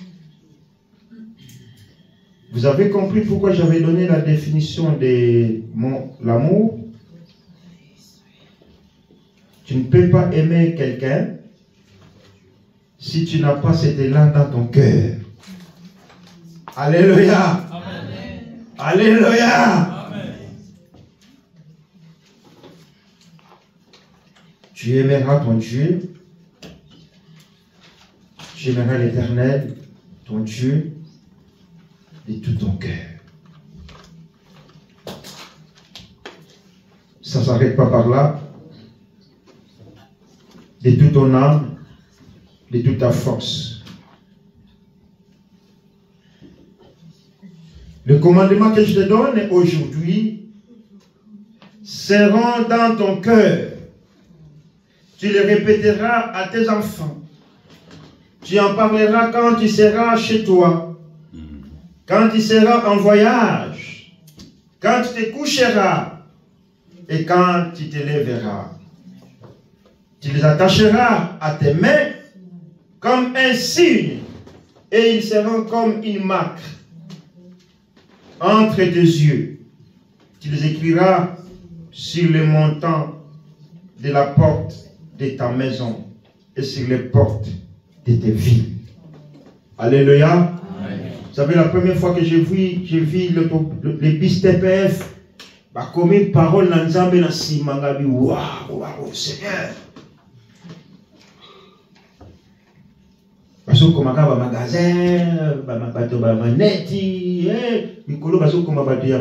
Vous avez compris pourquoi j'avais donné la définition de l'amour? Tu ne peux pas aimer quelqu'un si tu n'as pas cet élan dans ton cœur. Alléluia. Amen. Alléluia. Amen. Tu aimeras ton Dieu. Tu aimeras l'Éternel, ton Dieu, de tout ton cœur. Ça ne s'arrête pas par là. De toute ton âme, de toute ta force. Le commandement que je te donne aujourd'hui seront dans ton cœur. Tu les répéteras à tes enfants. Tu en parleras quand tu seras chez toi, quand tu seras en voyage, quand tu te coucheras et quand tu te lèveras. Tu les attacheras à tes mains comme un signe et ils seront comme une marque entre tes yeux. Tu les écriras sur les montants de la porte de ta maison et sur les portes de tes villes. Alléluia. Vous savez, la première fois que j'ai vu le bis TPF, comme une parole dans Nzambe na simangabi, waouh, Seigneur. baso komaka ba magasin, bato ba maneti, mikolo baso koma bato ya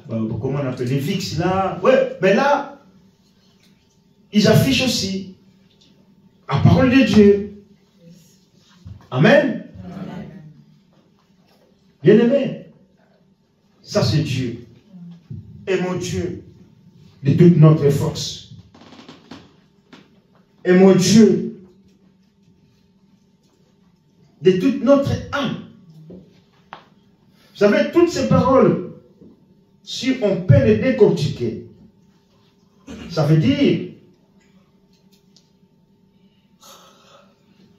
comment on appelle les fixes là. Ouais, mais là, ils affichent aussi la parole de Dieu. Amen. Bien-aimé, ça c'est Dieu. Aimons Dieu de toute notre force. Aimons Dieu de toute notre âme. Vous savez, toutes ces paroles, si on peut les décortiquer, ça veut dire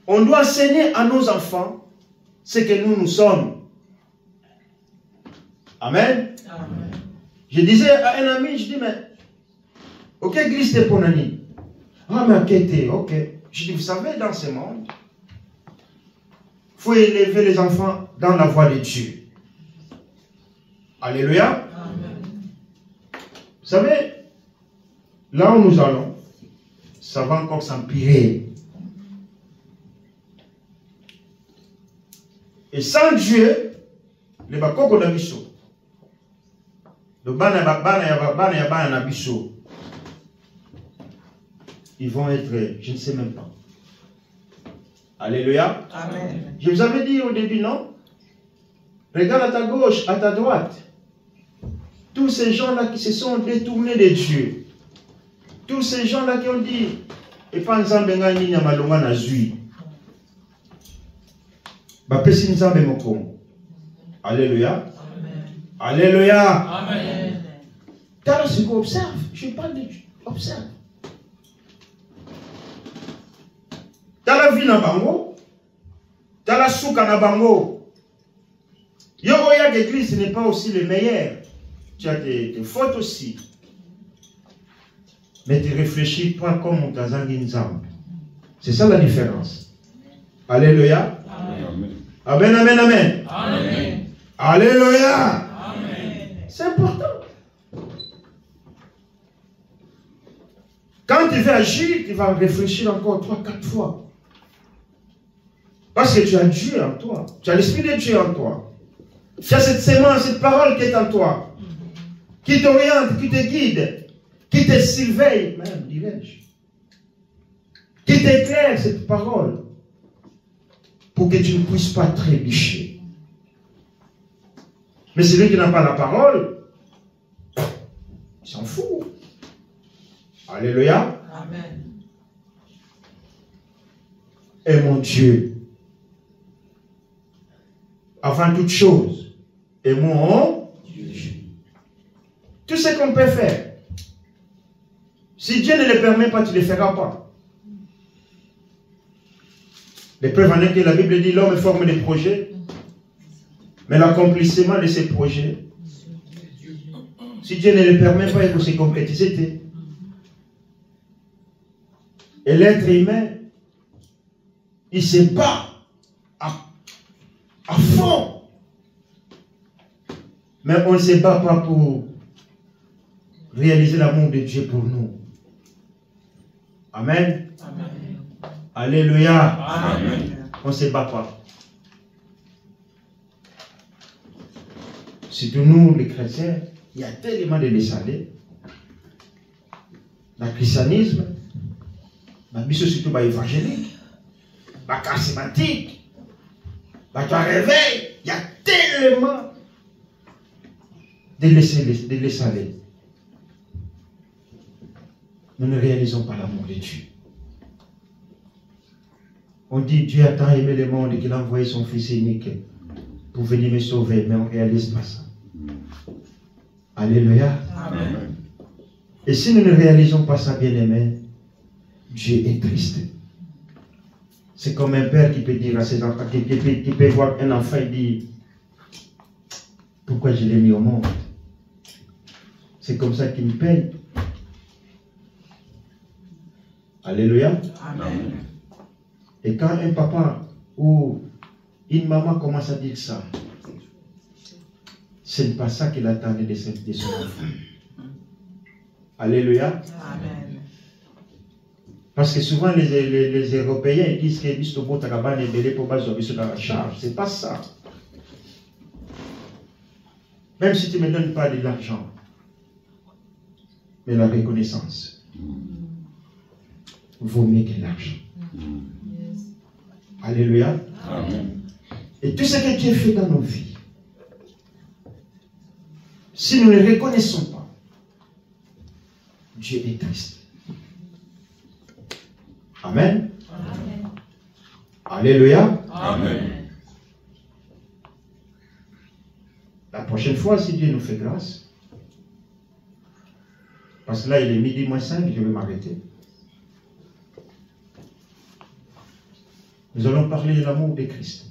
on doit enseigner à nos enfants ce que nous sommes. Amen. Amen. Je disais à un ami, je dis, mais, ok, église de Ponani. Ah, mais ok. Je dis, vous savez, dans ce monde, il faut élever les enfants dans la voie de Dieu. Alléluia. Amen. Vous savez, là où nous allons, ça va encore s'empirer. Et sans Dieu, les bakoko na biso. Ils vont être, je ne sais même pas. Alléluia. Amen. Je vous avais dit au début, non? Regarde à ta gauche, à ta droite. Tous ces gens-là qui se sont détournés de Dieu. Tous ces gens-là qui ont dit, et pas ensemble, Alléluia. Amen. Alléluia. Amen. T'as ce qu'on observe. Je parle de Dieu. Observe. T'as la vie na bango. T'as la souka na bango. Yogoya d'église n'est pas aussi le meilleur. Tu as des fautes aussi. Mais tu réfléchis pas comme mon Kazangi Nzam. C'est ça la différence. Alléluia. Amen. Amen, amen, amen. Amen. Alléluia. C'est important. Quand tu veux agir, tu vas réfléchir encore 3-4 fois. Parce que tu as Dieu en toi. Tu as l'Esprit de Dieu en toi. Tu as cette sémence, cette parole qui est en toi. Qui t'oriente, qui te guide. Qui te surveille, même, dirais-je. Qui t'éclaire cette parole. Pour que tu ne puisses pas trébucher. Mais celui qui n'a pas la parole, il s'en fout. Alléluia. Amen. Aimons Dieu. Avant toute chose, aimons Dieu. Tout ce qu'on peut faire. Si Dieu ne le permet pas, tu ne le feras pas. Les preuves en est que la Bible dit l'homme forme des projets, mais l'accomplissement de ces projets, si Dieu ne le permet pas, il faut se concrétiser. Et l'être humain, il se bat à fond. Mais on ne se bat pas pour réaliser l'amour de Dieu pour nous. Amen. Amen. Alléluia. Amen. On ne se bat pas. Surtout nous, les chrétiens, il y a tellement de laisser-aller. Le christianisme, surtout l'évangélique, le charismatique, le réveil, il y a tellement de laisser-aller. Nous ne réalisons pas l'amour de Dieu. On dit Dieu a tant aimé le monde qu'il a envoyé son Fils unique pour venir me sauver, mais on ne réalise pas ça. Alléluia. Amen. Et si nous ne réalisons pas ça, bien-aimés, Dieu est triste. C'est comme un père qui peut dire à ses enfants, qui peut voir un enfant et dire pourquoi je l'ai mis au monde. C'est comme ça qu'il me paye. Alléluia. Amen. Et quand un papa ou une maman commence à dire ça, ce n'est pas ça qu'il attendait de son enfant. Alléluia. Amen. Parce que souvent les Européens ils disent que Bistobo Takabane est belé pour baser sur la charge. C'est pas ça. Même si tu ne me donnes pas de l'argent, mais la reconnaissance vaut mieux que l'argent. Alléluia. Amen. Et tout ce que Dieu fait dans nos vies, si nous ne le reconnaissons pas, Dieu est triste. Amen. Amen. Alléluia. Amen. La prochaine fois, si Dieu nous fait grâce, parce que là il est midi moins 5, je vais m'arrêter. Nous allons parler de l'amour de Christ.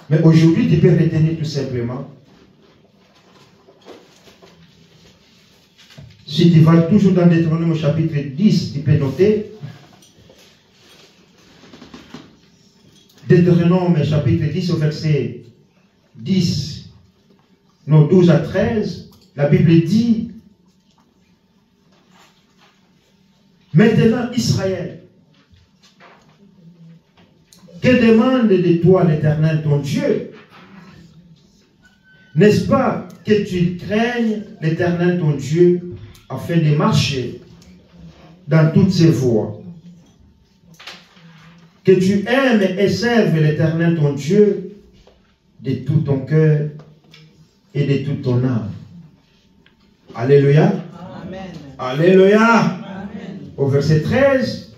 Mais aujourd'hui, tu peux retenir tout simplement. Si tu vas toujours dans Deutéronome au chapitre 10, tu peux noter. Deutéronome chapitre 10 au verset 10, non 12 à 13, la Bible dit: maintenant Israël, que demande de toi l'Éternel ton Dieu? N'est-ce pas que tu craignes l'Éternel ton Dieu afin de marcher dans toutes ses voies? Que tu aimes et serves l'Éternel ton Dieu de tout ton cœur et de toute ton âme. Alléluia. Amen. Alléluia. Amen. Au verset 13,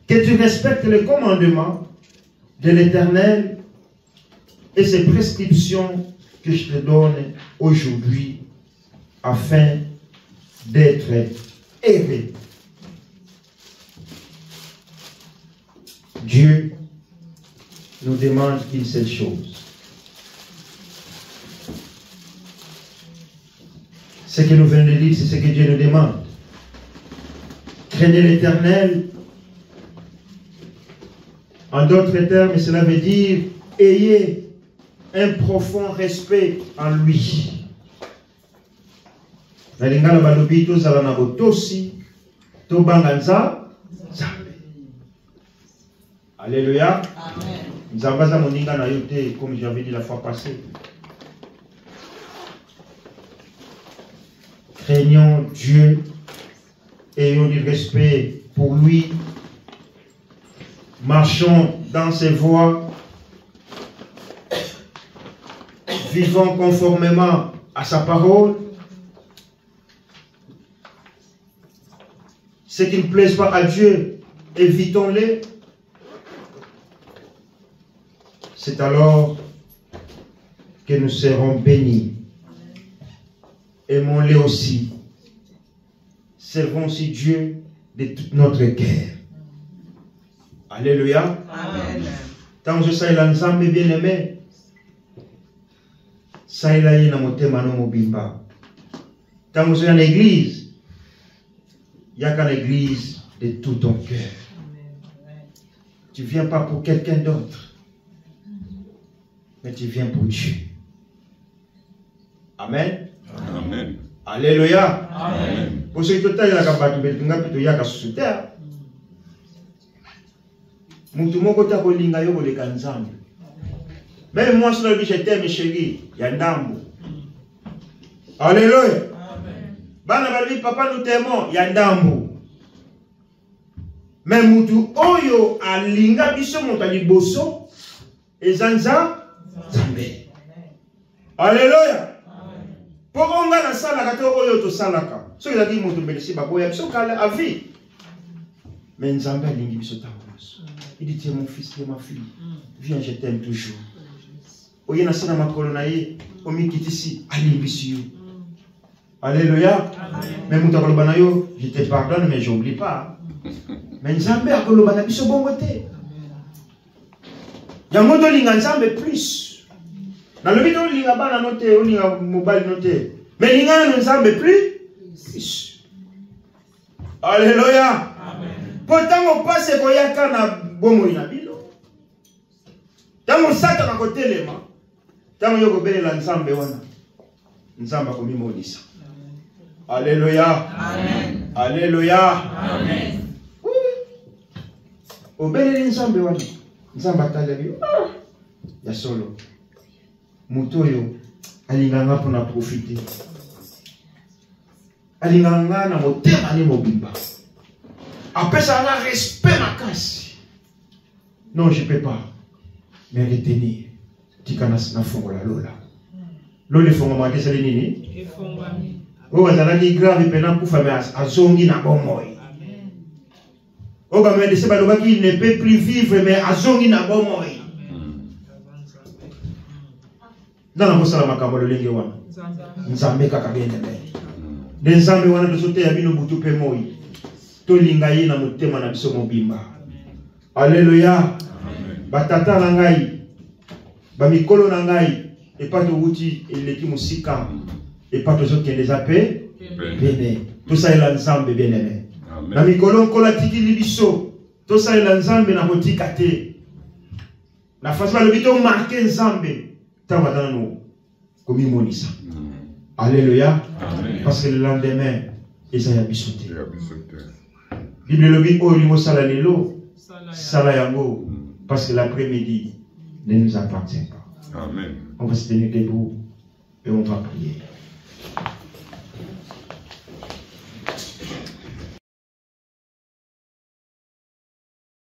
que tu respectes les commandements de l'Éternel et ses prescriptions que je te donne aujourd'hui afin d'être heureux. Dieu nous demande une seule chose. Ce que nous venons de dire, c'est ce que Dieu nous demande. Craignez l'Éternel. En d'autres termes, cela veut dire ayez un profond respect en lui. Alléluia. Amen. Comme j'avais dit la fois passée. Craignons Dieu, ayons du respect pour lui, marchons dans ses voies, vivons conformément à sa parole. Ce qui ne plaise pas à Dieu, évitons-les. C'est alors que nous serons bénis. Aimons-les aussi. Servons aussi Dieu de tout notre cœur. Alléluia. Amen. Tant que ça il a ensemble bien aimé. Ça il a eu dans mon thème à nos bimba. Tant que c'est en église, il n'y a qu'en église de tout ton cœur. Tu ne viens pas pour quelqu'un d'autre, mais tu viens pour Dieu. Amen. Amen. Alléluia. Amen. Pour ceux qui ont été là, tu as suscité. Mutu moko ta kolinga yo koleka nzambe. Même moi, je suis t'aime chérie, il y a ndambo. Alléluia. Bana bali papa nous t'aimons, il y a ndambo. Mais mutu oyo alinga biso monta liboso ezanza nzambe. Alléluia. Pour on a la salle à oyo to salaka. Ce qui a dit mutu belisi baboya biso kala avi. Mais nzambe alingi biso ta. Il dit, tiens mon fils, tiens ma fille, viens, je t'aime toujours. Oye na sana makolo na ye, omi kitisi, alimbisi yo. Alléluia. Mais mouta koloba na yo, je te pardonne, mais j'oublie pas. Mais nzambe akoloba na biso bongo te. Yango to linga nzambe plus. Na lobi to linga bana no te, o linga mobile no te. Mais linga no nzambe plus. Alléluia. Pourtant, on passe koyaka na bomo ina bilo. Tango sata na kotelema. Tango yoko bele la nzambe wana. Nzamba komimonisa. Alléluia. Amen. Alléluia. Amen. Obeleli nzambe wana. Nzamba ataleli. Ya solo. Mutoyo alinganga pona profiter. Alinganga na motema ni mobimba. Après ça, on a respect ma casse. Non, je ne peux pas. Mais retenir. Tikanas na fongo la lola. Lole fongo ma kesa li nini? O bazalaki grave pena kufa me azongi na bomoi. O ba me de seba lobaki il ne peut plus vivre mais azongi na bomoi. Nana mosala makambo lolenge wana. Nzambe kaka bene me. Nzambe wana tosote ya bino butu pe moi. Tolinga ye na motema na biso mobimba. Alléluia. Batata na ngai. Ba mikolo na ngai epato wuti eleki musika epato zokende zape bene. Tosalela nzambe bien-aimé. Na mikolo nkola tikili biso. Tosalela nzambe na kotika te. Na fasima lobito marqué nzambe. Tawadana no komimonisa. Alléluia. Parce que le lendemain Isaïa bisote. Bible lobi oyo sala lelo sala yango parce que l'après-midi ne nous appartient pas. Amen. On va se tenir debout et on va prier.